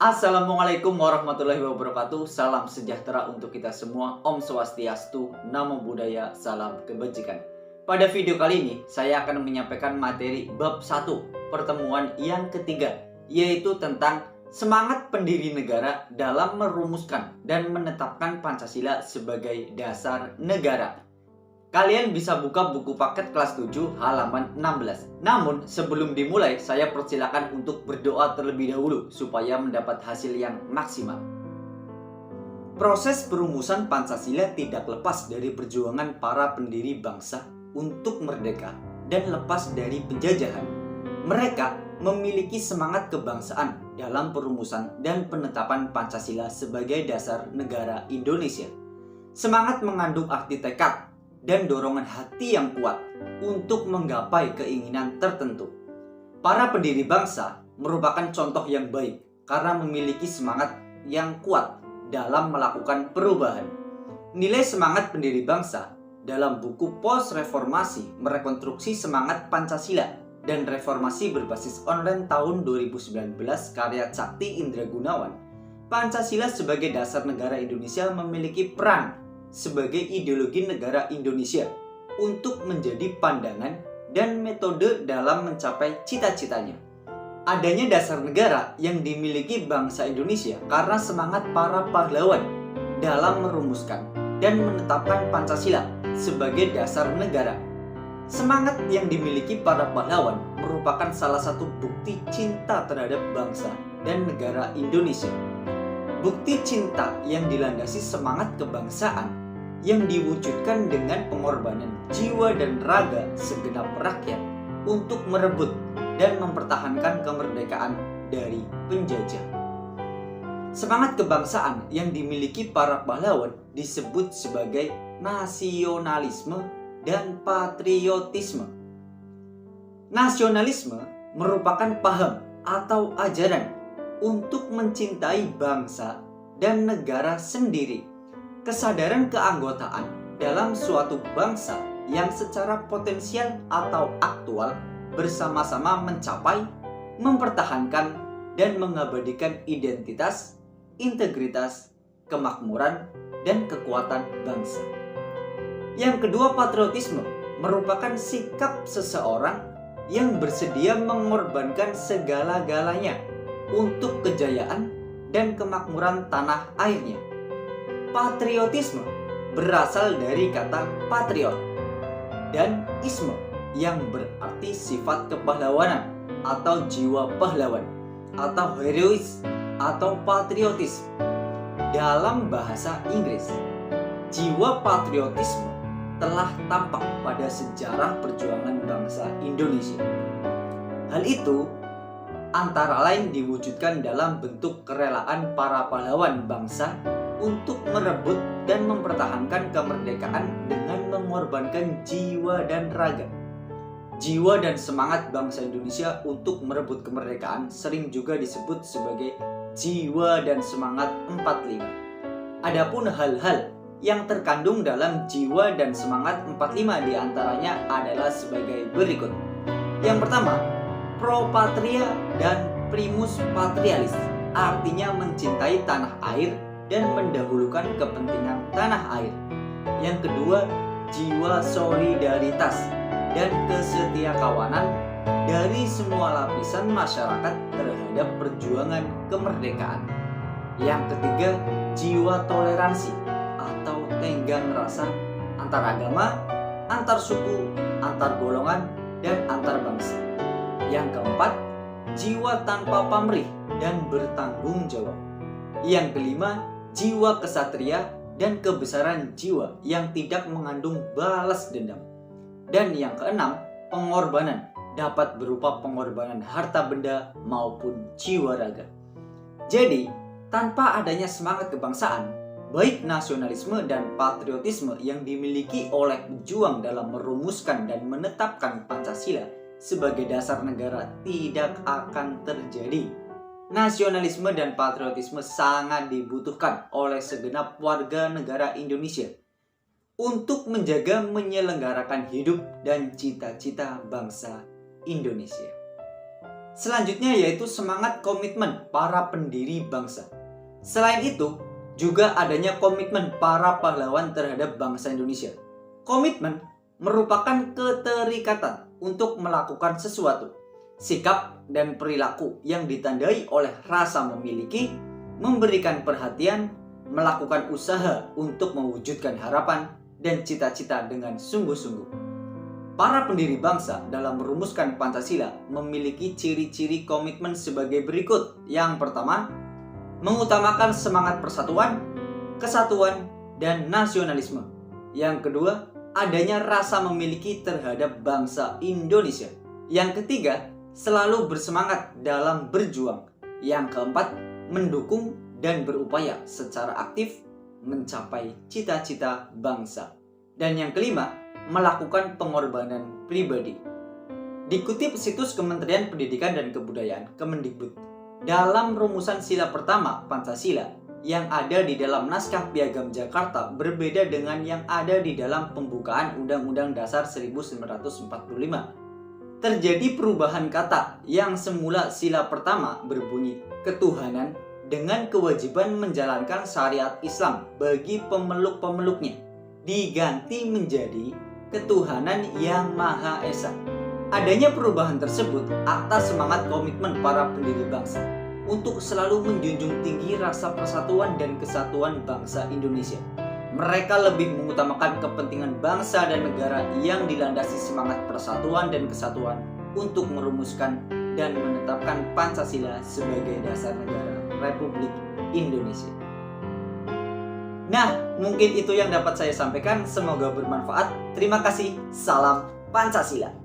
Assalamualaikum warahmatullahi wabarakatuh. Salam sejahtera untuk kita semua. Om Swastiastu, Namo Buddhaya, salam kebajikan. Pada video kali ini, saya akan menyampaikan materi bab 1, pertemuan yang ketiga, yaitu tentang semangat pendiri negara dalam merumuskan dan menetapkan Pancasila sebagai dasar negara. Kalian bisa buka buku paket kelas 7 halaman 16. Namun sebelum dimulai, saya persilakan untuk berdoa terlebih dahulu supaya mendapat hasil yang maksimal. Proses perumusan Pancasila tidak lepas dari perjuangan para pendiri bangsa untuk merdeka dan lepas dari penjajahan. Mereka memiliki semangat kebangsaan dalam perumusan dan penetapan Pancasila sebagai dasar negara Indonesia. Semangat mengandung arti tekad dan dorongan hati yang kuat untuk menggapai keinginan tertentu. Para pendiri bangsa merupakan contoh yang baik karena memiliki semangat yang kuat dalam melakukan perubahan. Nilai semangat pendiri bangsa dalam buku Pos Reformasi merekonstruksi semangat Pancasila dan Reformasi berbasis online tahun 2019 karya Sakti Indra Gunawan. Pancasila sebagai dasar negara Indonesia memiliki peran sebagai ideologi negara Indonesia untuk menjadi pandangan dan metode dalam mencapai cita-citanya. Adanya dasar negara yang dimiliki bangsa Indonesia karena semangat para pahlawan dalam merumuskan dan menetapkan Pancasila sebagai dasar negara. Semangat yang dimiliki para pahlawan merupakan salah satu bukti cinta terhadap bangsa dan negara Indonesia. Bukti cinta yang dilandasi semangat kebangsaan yang diwujudkan dengan pengorbanan jiwa dan raga segenap rakyat untuk merebut dan mempertahankan kemerdekaan dari penjajah. Semangat kebangsaan yang dimiliki para pahlawan disebut sebagai nasionalisme dan patriotisme. Nasionalisme merupakan paham atau ajaran untuk mencintai bangsa dan negara sendiri. Kesadaran keanggotaan dalam suatu bangsa yang secara potensial atau aktual bersama-sama mencapai, mempertahankan, dan mengabadikan identitas, integritas, kemakmuran, dan kekuatan bangsa. Yang kedua, patriotisme merupakan sikap seseorang yang bersedia mengorbankan segala-galanya untuk kejayaan dan kemakmuran tanah airnya. Patriotisme berasal dari kata patriot dan isme yang berarti sifat kepahlawanan atau jiwa pahlawan atau herois atau patriotisme. Dalam bahasa Inggris, jiwa patriotisme telah tampak pada sejarah perjuangan bangsa Indonesia. Hal itu antara lain diwujudkan dalam bentuk kerelaan para pahlawan bangsa untuk merebut dan mempertahankan kemerdekaan dengan mengorbankan jiwa dan raga. Jiwa dan semangat bangsa Indonesia untuk merebut kemerdekaan sering juga disebut sebagai jiwa dan semangat 45. Adapun hal-hal yang terkandung dalam jiwa dan semangat 45 diantaranya adalah sebagai berikut. Yang pertama, pro patria dan primus patrialis, artinya mencintai tanah air dan mendahulukan kepentingan tanah air. Yang kedua, jiwa solidaritas dan kesetiakawanan dari semua lapisan masyarakat terhadap perjuangan kemerdekaan. Yang ketiga, jiwa toleransi atau tenggang rasa antar agama, antar suku, antar golongan, dan antar bangsa. Yang keempat, jiwa tanpa pamrih dan bertanggung jawab. Yang kelima, jiwa kesatria dan kebesaran jiwa yang tidak mengandung balas dendam. Dan yang keenam, pengorbanan dapat berupa pengorbanan harta benda maupun jiwa raga. Jadi, tanpa adanya semangat kebangsaan, baik nasionalisme dan patriotisme yang dimiliki oleh pejuang dalam merumuskan dan menetapkan Pancasila sebagai dasar negara tidak akan terjadi. Nasionalisme dan patriotisme sangat dibutuhkan oleh segenap warga negara Indonesia untuk menjaga menyelenggarakan hidup dan cita-cita bangsa Indonesia. Selanjutnya yaitu semangat komitmen para pendiri bangsa. Selain itu, juga adanya komitmen para pahlawan terhadap bangsa Indonesia. Komitmen merupakan keterikatan untuk melakukan sesuatu, sikap dan perilaku yang ditandai oleh rasa memiliki, memberikan perhatian, melakukan usaha untuk mewujudkan harapan dan cita-cita dengan sungguh-sungguh. Para pendiri bangsa dalam merumuskan Pancasila memiliki ciri-ciri komitmen sebagai berikut. Yang pertama, mengutamakan semangat persatuan, kesatuan, dan nasionalisme. Yang kedua, adanya rasa memiliki terhadap bangsa Indonesia. Yang ketiga, selalu bersemangat dalam berjuang. Yang keempat, mendukung dan berupaya secara aktif mencapai cita-cita bangsa. Dan yang kelima, melakukan pengorbanan pribadi. Dikutip situs Kementerian Pendidikan dan Kebudayaan Kemendikbud, dalam rumusan sila pertama Pancasila yang ada di dalam naskah Piagam Jakarta berbeda dengan yang ada di dalam pembukaan Undang-Undang Dasar 1945. Terjadi perubahan kata yang semula sila pertama berbunyi ketuhanan dengan kewajiban menjalankan syariat Islam bagi pemeluk-pemeluknya, diganti menjadi ketuhanan yang Maha Esa. Adanya perubahan tersebut atas semangat komitmen para pendiri bangsa untuk selalu menjunjung tinggi rasa persatuan dan kesatuan bangsa Indonesia. Mereka lebih mengutamakan kepentingan bangsa dan negara yang dilandasi semangat persatuan dan kesatuan untuk merumuskan dan menetapkan Pancasila sebagai dasar negara Republik Indonesia. Nah, mungkin itu yang dapat saya sampaikan. Semoga bermanfaat. Terima kasih. Salam Pancasila.